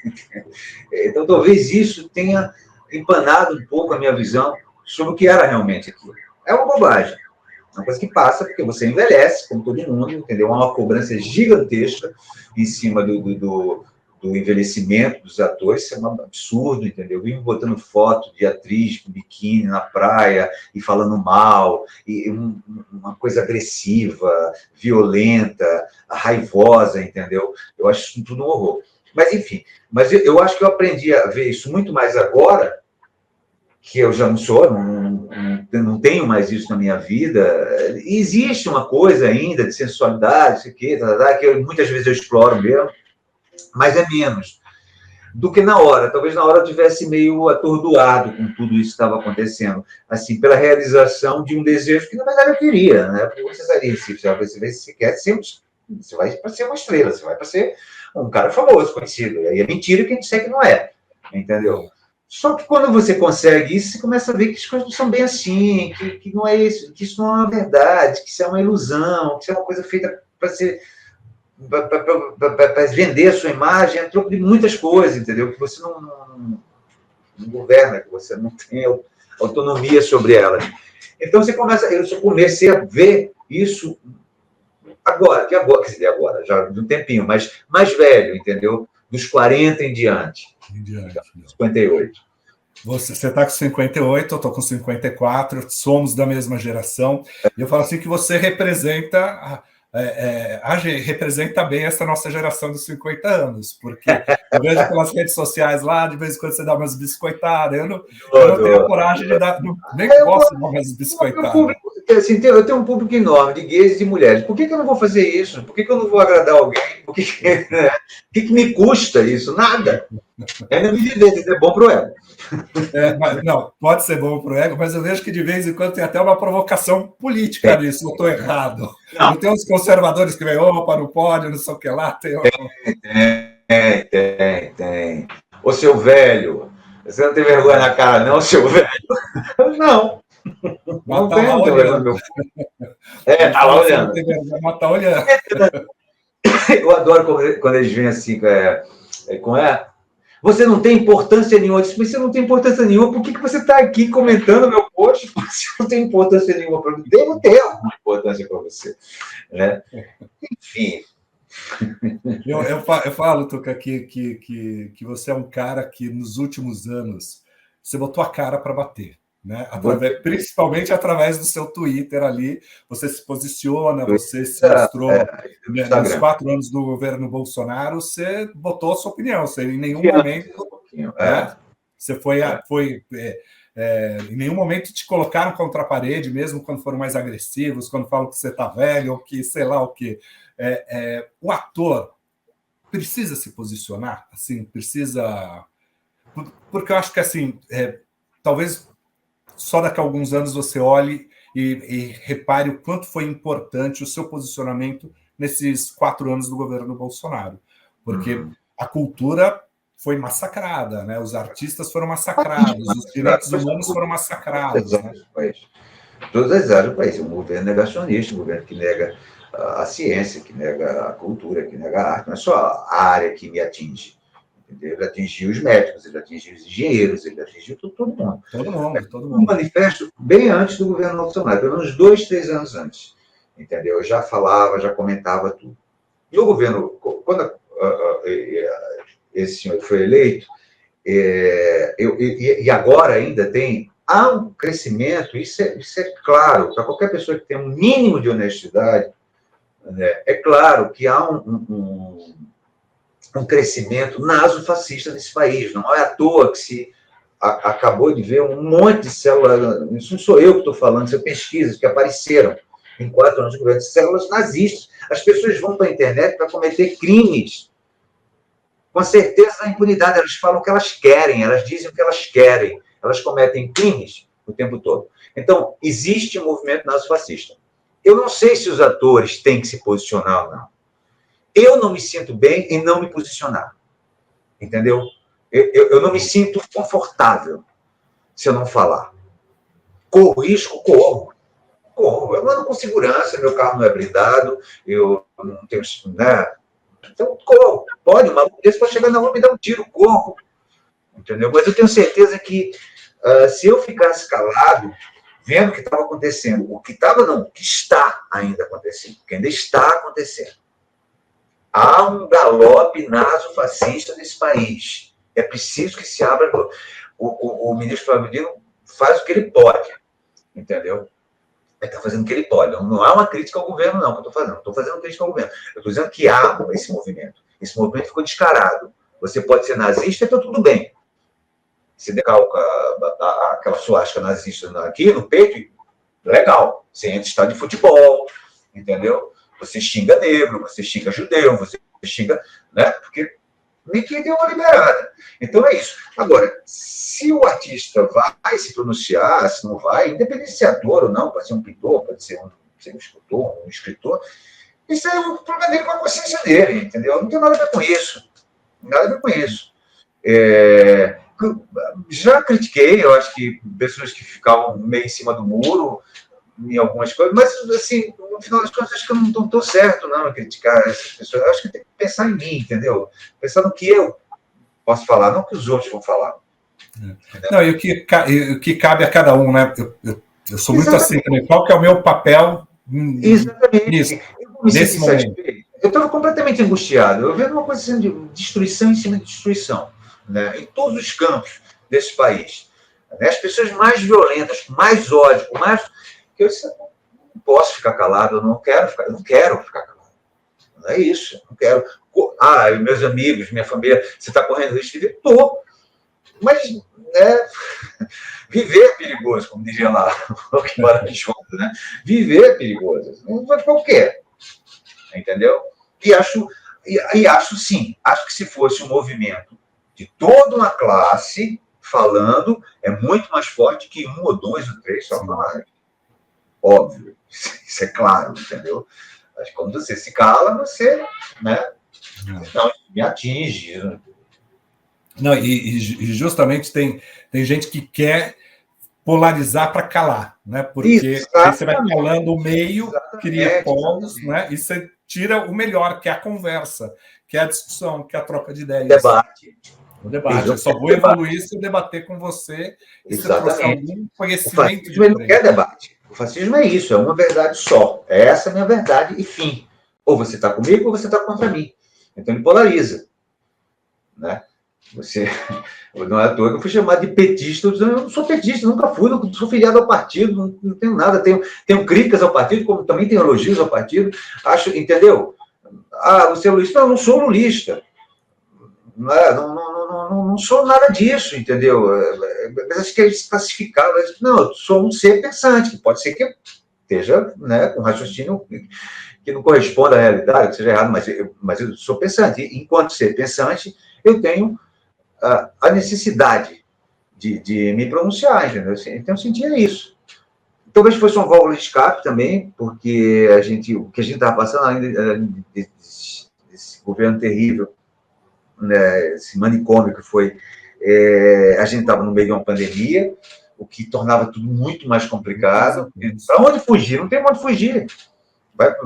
B: Então talvez isso tenha empanado um pouco a minha visão sobre o que era realmente aquilo. É uma bobagem. É uma coisa que passa porque você envelhece, como todo mundo, entendeu? Há uma cobrança gigantesca em cima do envelhecimento dos atores, isso é um absurdo, entendeu? Vivo botando foto de atriz com biquíni na praia e falando mal, e uma coisa agressiva, violenta, raivosa, entendeu? Eu acho isso tudo um horror. Mas, enfim, eu acho que eu aprendi a ver isso muito mais agora, que eu já não sou, não tenho mais isso na minha vida. Existe uma coisa ainda de sensualidade, isso aqui, que muitas vezes eu exploro mesmo, mas é menos do que na hora. Talvez na hora eu tivesse meio atordoado com tudo isso que estava acontecendo, assim, pela realização de um desejo que, na verdade, eu queria, né? Porque você sabe, se quer ser, você vai para ser uma estrela, você vai para ser um cara famoso, conhecido. E aí é mentira que a gente segue que não é, entendeu? Só que quando você consegue isso, você começa a ver que as coisas não são bem assim, que não é isso, que isso não é uma verdade, que isso é uma ilusão, que isso é uma coisa feita para ser para vender a sua imagem a troco de muitas coisas, entendeu? Que você não governa, que você não tem autonomia sobre elas. Então, eu só comecei a ver isso agora, quer dizer, agora, já de um tempinho, mas mais velho, entendeu? Dos 40 em diante. 58.
A: Você está com 58, eu estou com 54, somos da mesma geração. E eu falo assim que você representa representa bem essa nossa geração dos 50 anos, porque eu vejo pelas redes sociais lá, de vez em quando você dá umas biscoitadas, eu não tenho coragem de dar, nem posso dar umas biscoitadas.
B: Assim, eu tenho um público enorme de gays e de mulheres. Por que eu não vou fazer isso? Por que eu não vou agradar alguém? Por que me custa isso? Nada. Ainda me dizer, é bom para o ego.
A: Não, pode ser bom para o ego, mas eu vejo que de vez em quando tem até uma provocação política nisso, eu estou errado. Não tem uns conservadores que vêm, opa, não pode, não sei o que lá. Tem.
B: Ô, seu velho, você não tem vergonha na cara, não, seu velho? Não. Não tenho vergonha. Tá lá olhando.
A: Tá olhando.
B: Eu adoro quando eles vêm assim, como é? Você não tem importância nenhuma. Eu disse, mas você não tem importância nenhuma, por que você está aqui comentando meu post? Você não tem importância nenhuma para mim. Devo ter alguma importância para você. Né? Enfim.
A: Eu falo, Tuca, que você é um cara que nos últimos anos você botou a cara para bater. Né? Principalmente através do seu Twitter ali, você se posiciona, você se mostrou nos 4 anos do governo Bolsonaro, você botou a sua opinião, você em nenhum momento você em nenhum momento te colocaram contra a parede, mesmo quando foram mais agressivos, quando falam que você está velho, ou que sei lá o que. O ator precisa se posicionar, assim, precisa, porque eu acho que assim, talvez só daqui a alguns anos você olhe e repare o quanto foi importante o seu posicionamento nesses 4 anos do governo Bolsonaro. Porque a cultura foi massacrada, né? Os artistas foram massacrados, os direitos humanos foram massacrados. Né?
B: Todas as áreas do país. Um governo negacionista, um governo que nega a ciência, que nega a cultura, que nega a arte. Não é só a área que me atinge. Ele atingiu os médicos, ele atingiu os engenheiros, ele atingiu todo mundo.
A: Todo mundo.
B: Um manifesto bem antes do governo Bolsonaro, pelo menos 2, 3 anos antes. Entendeu? Eu já falava, já comentava tudo. E o governo, quando esse senhor foi eleito, e agora ainda há um crescimento, isso é claro, para qualquer pessoa que tem um mínimo de honestidade, né, é claro que há um crescimento naso-fascista nesse país. Não é à toa que se acabou de ver um monte de células, isso não sou eu que estou falando, são pesquisas que apareceram em 4 anos de governo, células nazistas. As pessoas vão para a internet para cometer crimes, com certeza a impunidade. Elas falam o que elas querem, elas dizem o que elas querem, elas cometem crimes o tempo todo. Então, existe um movimento nazi-fascista. Eu não sei se os atores têm que se posicionar ou não. Eu não me sinto bem em não me posicionar. Entendeu? Eu não me sinto confortável se eu não falar. Corro risco? Corro. Eu ando com segurança, meu carro não é blindado, eu não tenho... Né? Então, corro. Pode, uma desse pode chegar na rua e me dar um tiro, corro. Entendeu? Mas eu tenho certeza que se eu ficasse calado, vendo o que estava acontecendo, o que está ainda acontecendo, que ainda está acontecendo, há um galope naso-fascista nesse país. É preciso que se abra... O ministro Flávio Dino faz o que ele pode, entendeu? Ele está fazendo o que ele pode. Não há uma crítica ao governo, não, que eu estou fazendo. Não estou fazendo crítica ao governo. Eu estou dizendo que há esse movimento. Esse movimento ficou descarado. Você pode ser nazista, então tudo bem. Se decalca aquela suástica nazista aqui no peito, legal. Você entra em estádio de futebol, entendeu? Você xinga negro, você xinga judeu, você xinga... Né? Porque ninguém deu uma liberada. Então é isso. Agora, se o artista vai se pronunciar, se não vai, independente de ser ator ou não, pode ser um pintor, pode ser um escultor, um escritor, isso é um problema dele com a consciência dele, entendeu? Não tem nada a ver com isso. Nada a ver com isso. Já critiquei, eu acho que pessoas que ficavam meio em cima do muro em algumas coisas, mas, assim, no final das contas, acho que eu não estou certo, não, em criticar essas pessoas. Eu acho que tem que pensar em mim, entendeu? Pensar no que eu posso falar, não o que os outros vão falar.
A: Não, e o que cabe a cada um, né? Eu sou muito assim também. Qual que é o meu papel
B: nisso, nesse momento? Eu estava completamente angustiado. Eu vendo uma coisa assim de destruição em cima de destruição, né? Em todos os campos desse país. Né? As pessoas mais violentas, com mais ódio, com mais... Eu disse, não posso ficar calado, eu não quero ficar calado. Não é isso, eu não quero. Meus amigos, minha família, você está correndo risco de viver? Estou. Mas, né, viver é perigoso, como dizia lá o que maravilhoso, né? Viver é perigoso. Não vai ficar o quê? Entendeu? E acho sim, acho que se fosse um movimento de toda uma classe falando, é muito mais forte que 1 ou 2 ou 3 só falarem. Óbvio, isso é claro, entendeu? Mas quando você se cala, você, né? Não, me atinge.
A: Não, e justamente tem gente que quer polarizar para calar, né? Porque aí você vai calando o meio, cria polos, né? E você tira o melhor, que é a conversa, que é a discussão, que é a troca de ideias. O debate. Eu só vou evoluir se eu debater com você e se trouxer algum conhecimento.
B: O fascismo não quer debate. O fascismo é isso, é uma verdade só. Essa é a minha verdade e fim. Ou você está comigo ou você está contra mim. Então ele polariza. Né? Não é à toa que eu fui chamado de petista. Eu não sou petista, nunca fui, não sou filiado ao partido, não tenho nada. Tenho críticas ao partido, como também tenho elogios ao partido. Acho, entendeu? Você é lulista? Não, eu não sou lulista. Não sou nada disso, entendeu? Mas acho que é desclassificado. Não, eu sou um ser pensante, que pode ser que eu esteja, né, com raciocínio que não corresponda à realidade, que seja errado, mas eu sou pensante. E, enquanto ser pensante, eu tenho a necessidade de me pronunciar, entendeu? Então, eu sentia isso. Talvez fosse uma válvula de escape também, porque o que a gente estava passando, além desse governo terrível, né, esse manicômio que foi, a gente estava no meio de uma pandemia, o que tornava tudo muito mais complicado. Para onde fugir? Não tem onde fugir.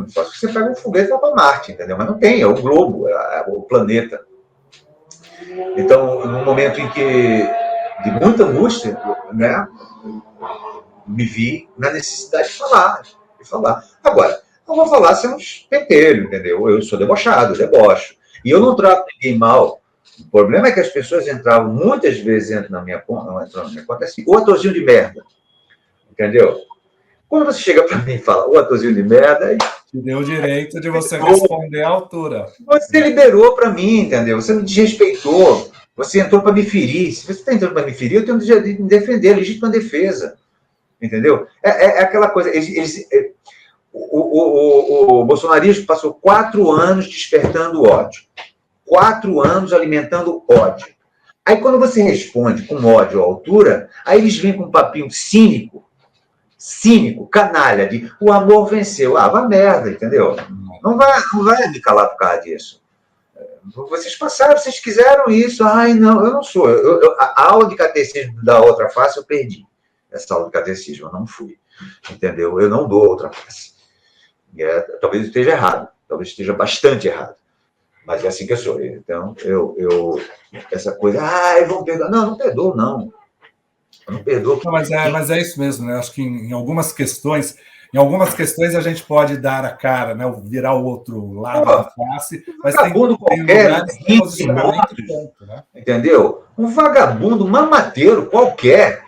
B: Só que você pega um foguete e vai para Marte, entendeu? Mas não tem, é o globo, é o planeta. Então, num momento em que, de muita angústia, né, me vi na necessidade de falar. Agora, não vou falar sem uns pentelhos, entendeu? Eu sou debochado, debocho. E eu não trato ninguém mal. O problema é que as pessoas muitas vezes entram na minha conta, assim, o atorzinho de merda. Entendeu? Quando você chega para mim e fala, o atorzinho de merda...
A: Te deu o direito de você responder à altura.
B: Você liberou para mim, entendeu? Você me desrespeitou. Você entrou para me ferir. Se você está entrando para me ferir, eu tenho de me defender, legítima defesa. Entendeu? É aquela coisa... O bolsonarismo passou 4 anos despertando ódio. 4 anos alimentando ódio. Aí, quando você responde com ódio à altura, aí eles vêm com um papinho cínico, canalha, de o amor venceu. Vai merda, entendeu? Não vai me calar por causa disso. Vocês passaram, vocês quiseram isso. Ai, não, eu não sou. A aula de catecismo da outra face eu perdi. Essa aula de catecismo, eu não fui. Entendeu? Eu não dou outra face. Talvez esteja errado. Talvez esteja bastante errado. Mas é assim que eu sou. Então, essa coisa, vão perdoar. Não perdoo, não. Eu não perdoo.
A: Não, mas é isso mesmo, né? Acho que em algumas questões a gente pode dar a cara, né? Virar o outro lado da face, mas tem lugares de posicionamento de ponto, né?
B: Entendeu? Um vagabundo mamateiro qualquer,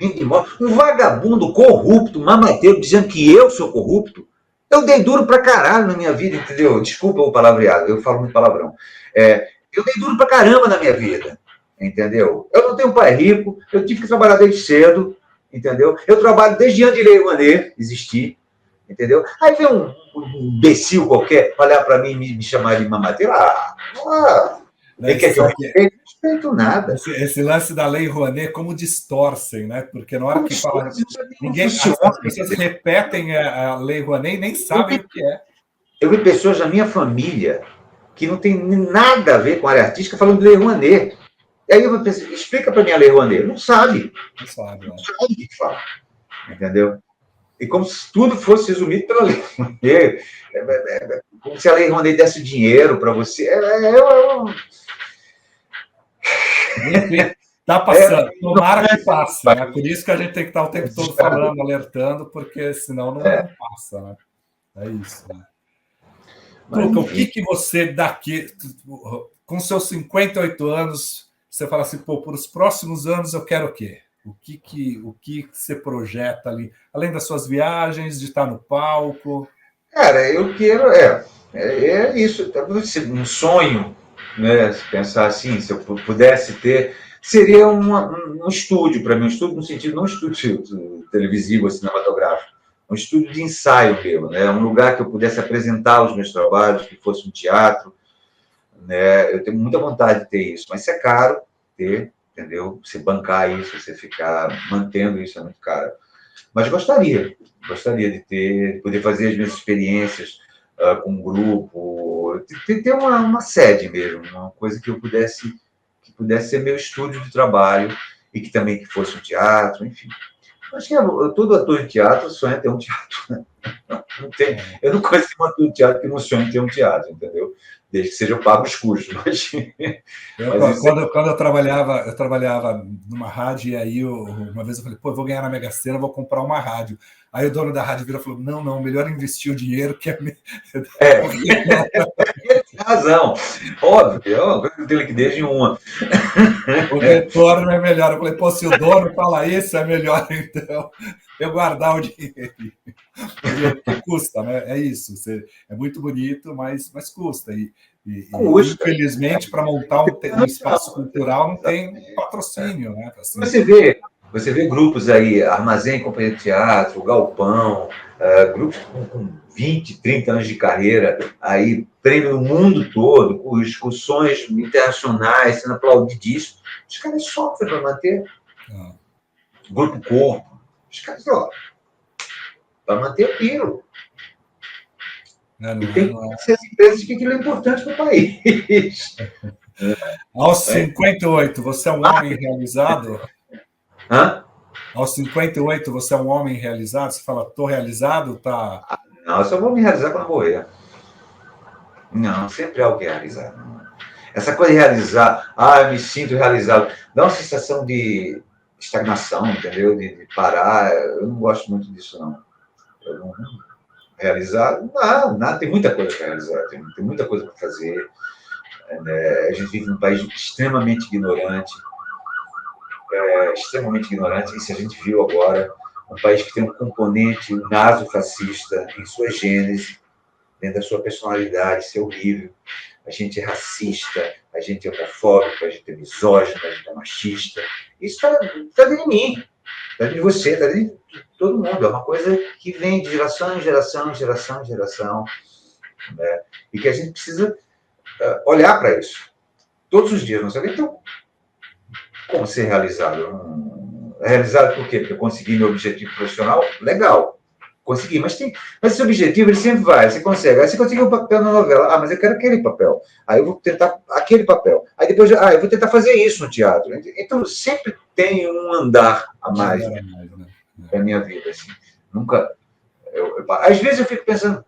B: um vagabundo corrupto, mamateiro, dizendo que eu sou corrupto. Eu dei duro pra caralho na minha vida, entendeu? Desculpa o palavreado, eu falo muito palavrão. Eu dei duro pra caramba na minha vida, entendeu? Eu não tenho um pai rico, eu tive que trabalhar desde cedo, entendeu? Eu trabalho desde antes de Lei Rouanet existir, entendeu? Aí vem um imbecil qualquer olhar pra mim e me chamar de mamateiro. Ele quer que eu respeito nada.
A: Esse lance da Lei Rouanet, como distorcem, né? Porque na hora que fala... As pessoas repetem a Lei Rouanet e nem sabem o que é.
B: Eu vi pessoas da minha família que não tem nada a ver com a área artística falando de Lei Rouanet. E aí eu pensei, explica para mim a Lei Rouanet. Não sabe.
A: Não sabe
B: o que fala. Entendeu? E como se tudo fosse resumido pela Lei Rouanet. Como se a Lei Rouanet desse dinheiro para você.
A: Enfim, está passando. Tomara que passe. Né? Por isso que a gente tem que estar o tempo todo falando, alertando, porque senão não passa. Né? É isso. Né? Tuca, o que você daqui, com seus 58 anos, você fala assim, por os próximos anos eu quero o quê? O que você projeta ali? Além das suas viagens, de estar no palco?
B: Cara, eu quero... isso. Um sonho, né? Se pensar assim, se eu pudesse ter... Seria um estúdio para mim. Um estúdio no sentido, não um estúdio televisivo, cinematográfico. Um estúdio de ensaio meu, né? Um lugar que eu pudesse apresentar os meus trabalhos, que fosse um teatro, né? Eu tenho muita vontade de ter isso, mas isso é caro ter, entendeu? Você bancar isso, você ficar mantendo isso é muito caro. Mas gostaria de ter, poder fazer as minhas experiências com um grupo, ter uma sede mesmo, uma coisa que pudesse ser meu estúdio de trabalho e que também que fosse um teatro, enfim. Acho que todo ator de teatro sonha ter um teatro. Não tem, eu não conheço um ator de teatro que não sonha ter um teatro, entendeu? Desde que seja pago os custos. Mas isso
A: Quando eu trabalhava numa rádio, e aí uma vez eu falei, pô, eu vou ganhar na Mega Sena, vou comprar uma rádio. Aí o dono da rádio vira e falou, não, não, melhor investir o dinheiro que é...
B: tem razão. Óbvio, eu tenho liquidez nenhuma.
A: O retorno é melhor. Eu falei, pô, se o dono fala isso, é melhor, então, eu guardar o dinheiro. Porque custa, né? É isso. É muito bonito, mas custa.
B: Custa.
A: Infelizmente, para montar um espaço cultural, não tem patrocínio, né? Assim.
B: Você vê grupos aí, Armazém, Companhia de Teatro, Galpão, grupos com 20, 30 anos de carreira, aí prêmio no mundo todo, com excursões internacionais, sendo aplaudidíssimo. Os caras sofrem para manter. Grupo Corpo. Os caras, ó, para manter aquilo. E tem que ser as empresas que aquilo é importante para o país.
A: Aos 58, você é um homem realizado?
B: Hã?
A: Aos 58, você é um homem realizado? Você fala, tô realizado? Tá.
B: Não, eu só vou me realizar quando morrer. Não, sempre há algo que realizar. Essa coisa de realizar, eu me sinto realizado, dá uma sensação de estagnação, entendeu? De parar. Eu não gosto muito disso, não. Eu não realizar, nada, tem muita coisa para realizar, tem muita coisa para fazer. A gente vive num país extremamente ignorante, isso a gente viu agora, um país que tem um componente naso-fascista em sua gênese, dentro da sua personalidade, isso é horrível. A gente é racista, a gente é homofóbico, a gente é misógino, a gente é machista. Isso está dentro de mim, está dentro de você, está dentro de todo mundo. É uma coisa que vem de geração em geração, em geração em geração, né? E que a gente precisa olhar para isso todos os dias. Não sabe? Então, como ser realizado? Realizado por quê? Porque eu consegui meu objetivo profissional? Legal. Consegui, mas esse objetivo ele sempre vai, você consegue. Aí você conseguiu um papel na novela, mas eu quero aquele papel. Aí eu vou tentar aquele papel. Aí depois, eu vou tentar fazer isso no teatro. Então sempre tem um andar a mais na minha vida. Assim. Nunca. Às vezes eu fico pensando,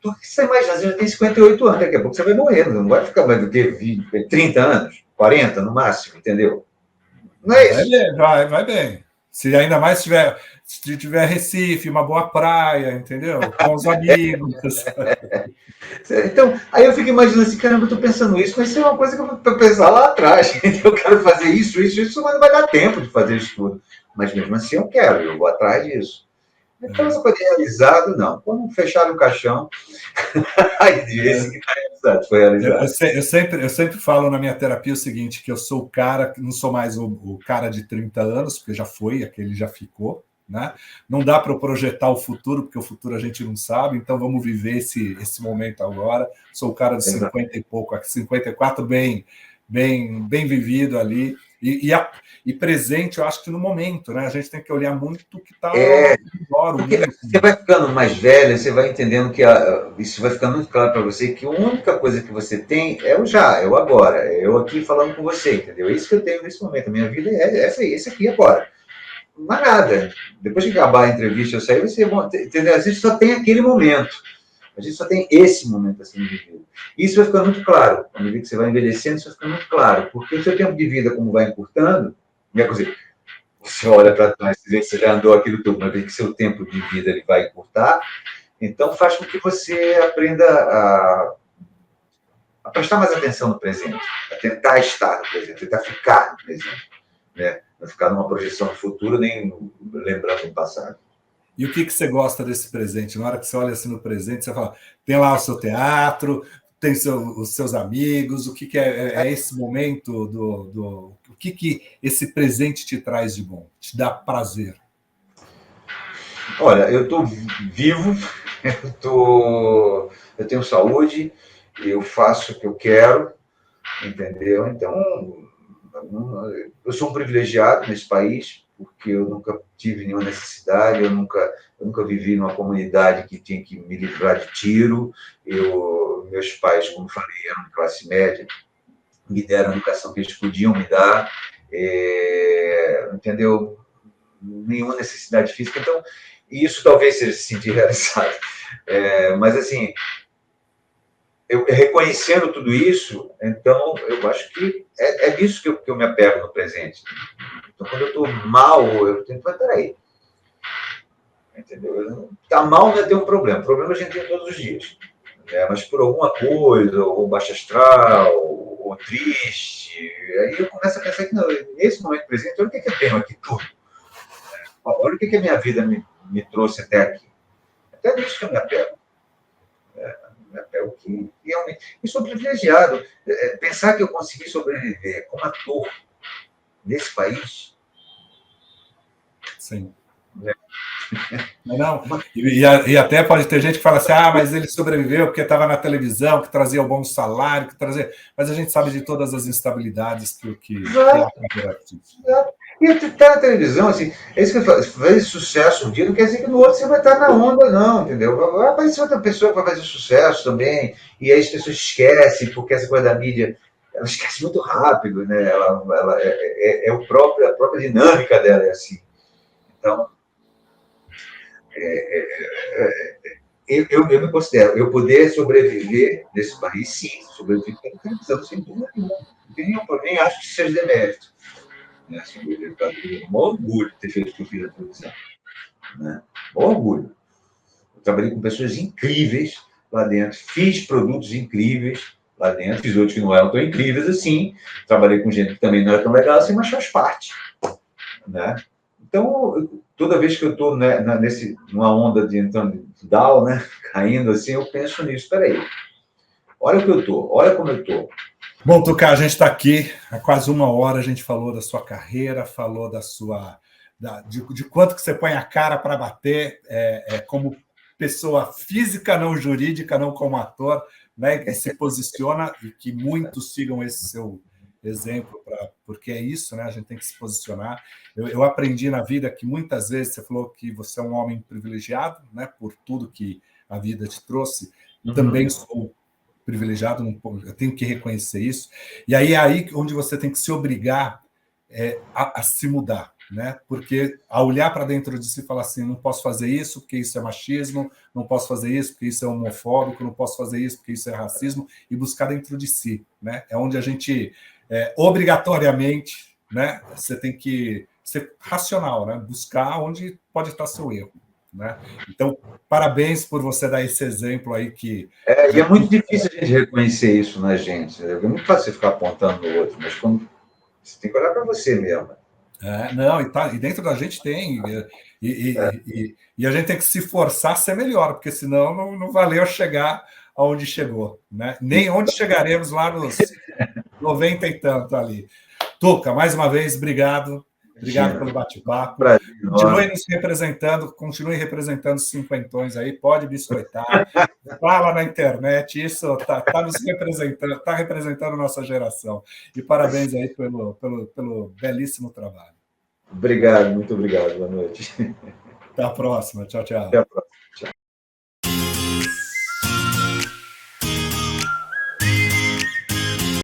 B: do que você imagina, você já tem 58 anos, daqui a pouco você vai morrer, não vai ficar mais do que 20, 30 anos, 40 no máximo, entendeu? Não é isso.
A: Vai bem. Se ainda mais se tiver Recife, uma boa praia, entendeu? Com os amigos.
B: Então, aí eu fico imaginando assim, caramba, eu tô pensando isso, mas isso é uma coisa que eu vou pensar lá atrás. Eu quero fazer isso, mas não vai dar tempo de fazer isso tudo. Mas mesmo assim eu quero, eu vou atrás disso. Então, essa coisa de realizado, não. Quando fecharam o caixão, aí esse que está realizado, foi realizado.
A: Eu sempre falo na minha terapia o seguinte, que eu sou o cara, não sou mais o cara de 30 anos, porque já foi, aquele já ficou, né? Não dá para eu projetar o futuro, porque o futuro a gente não sabe, então vamos viver esse momento agora. Sou o cara de 50 e pouco, 54, bem vivido ali. E presente, eu acho que no momento, né? A gente tem que olhar muito o que está ao redor.
B: Porque você vai ficando mais velho, você vai entendendo que isso vai ficando muito claro para você que a única coisa que você tem é o já, é o agora, é eu aqui falando com você, entendeu? É isso que eu tenho nesse momento. A minha vida é esse aqui agora. Não há nada. Depois que acabar a entrevista, eu sair, você entendeu? A gente só tem aquele momento. A gente só tem esse momento assim de vida. Isso vai ficando muito claro. À medida que você vai envelhecendo, isso vai ficando muito claro. Porque o seu tempo de vida, como vai encurtando, você olha para trás e vê que você já andou aquilo tudo, mas vê que seu tempo de vida ele vai encurtar, então faz com que você aprenda a prestar mais atenção no presente, a tentar estar no presente, a tentar ficar no presente, né? Não ficar numa projeção do futuro, nem lembrando do passado.
A: E o que você gosta desse presente? Na hora que você olha assim no presente, você fala, tem lá o seu teatro, tem os seus amigos, o que é esse momento o que esse presente te traz de bom, te dá prazer?
B: Olha, eu estou vivo, eu tenho saúde, eu faço o que eu quero, entendeu? Então, eu sou um privilegiado nesse país, porque eu nunca tive nenhuma necessidade, eu nunca vivi numa comunidade que tinha que me livrar de tiro. Meus pais, como falei, eram de classe média, me deram a educação que eles podiam me dar, entendeu? nenhuma necessidade física, então isso talvez seja se sentir realizado. Mas, assim, eu reconhecendo tudo isso, então eu acho que é disso que eu me apego no presente. Então, quando eu estou mal, eu tenho que falar, peraí, entendeu? Tá mal não é ter um problema. Problema a gente tem todos os dias. Né? Mas por alguma coisa, ou baixa astral, ou triste, aí eu começo a pensar que não, nesse momento presente, olha o que eu tenho aqui tudo. Olha o que a minha vida me trouxe até aqui. Até nisso que eu me apego. Me apego que realmente. E sou privilegiado. Pensar que eu consegui sobreviver como ator nesse país.
A: Sim. Não, e até pode ter gente que fala assim, mas ele sobreviveu porque estava na televisão, que trazia um bom salário, que trazia... Mas a gente sabe de todas as instabilidades que a carreira artística.
B: E estar na televisão, assim, é isso que eu falo, fazer sucesso um dia não quer dizer que no outro você vai estar na onda, não, entendeu? Vai aparecer outra pessoa que vai fazer sucesso também, e aí as pessoas esquecem, porque essa coisa da mídia, ela esquece muito rápido, né? Ela a própria dinâmica dela é assim. Então, eu me considero, eu poder sobreviver nesse país, sim, sobreviver pela televisão, sem dúvida nenhuma. Nem acho que seja demérito. Né? Um orgulho de ter feito o que eu fiz na televisão. Né? Um orgulho. Eu trabalhei com pessoas incríveis lá dentro, fiz produtos incríveis lá dentro, fiz outros que não eram tão incríveis assim, trabalhei com gente que também não era tão legal assim, mas faz parte. Né? Então, toda vez que eu estou numa onda de down, né, caindo assim, eu penso nisso. Peraí, olha o que eu estou, olha como eu estou.
A: Bom, Tucá, a gente está aqui há quase uma hora, a gente falou da sua carreira, falou da sua... de quanto que você põe a cara para bater como pessoa física, não jurídica, não como ator, né, que se posiciona e que muitos sigam esse seu exemplo, porque é isso, né? A gente tem que se posicionar. Eu aprendi na vida que muitas vezes você falou que você é um homem privilegiado, né, por tudo que a vida te trouxe. Também sou privilegiado, eu tenho que reconhecer isso. E aí é aí onde você tem que se obrigar a se mudar, né? Porque a olhar para dentro de si e falar assim, não posso fazer isso porque isso é machismo, não posso fazer isso porque isso é homofóbico, não posso fazer isso porque isso é racismo, e buscar dentro de si, né? É onde a gente obrigatoriamente, né? Você tem que ser racional, né? Buscar onde pode estar seu erro. Né? Então, parabéns por você dar esse exemplo aí que...
B: E é muito difícil a gente reconhecer isso na gente. É muito fácil você ficar apontando no outro, mas quando você tem que olhar para você mesmo.
A: Não, e dentro da gente tem. E a gente tem que se forçar a ser melhor, porque senão não valeu chegar aonde chegou. Né? Nem onde chegaremos lá nos 90 e tanto ali. Tuca, mais uma vez, obrigado. Obrigado pelo bate-papo. Continue representando os cinquentões aí, pode biscoitar, fala na internet, isso está nos representando, está representando a nossa geração. E parabéns aí pelo belíssimo trabalho.
B: Obrigado, muito obrigado. Boa noite.
A: Até a próxima. Tchau, tchau.
B: Até a próxima.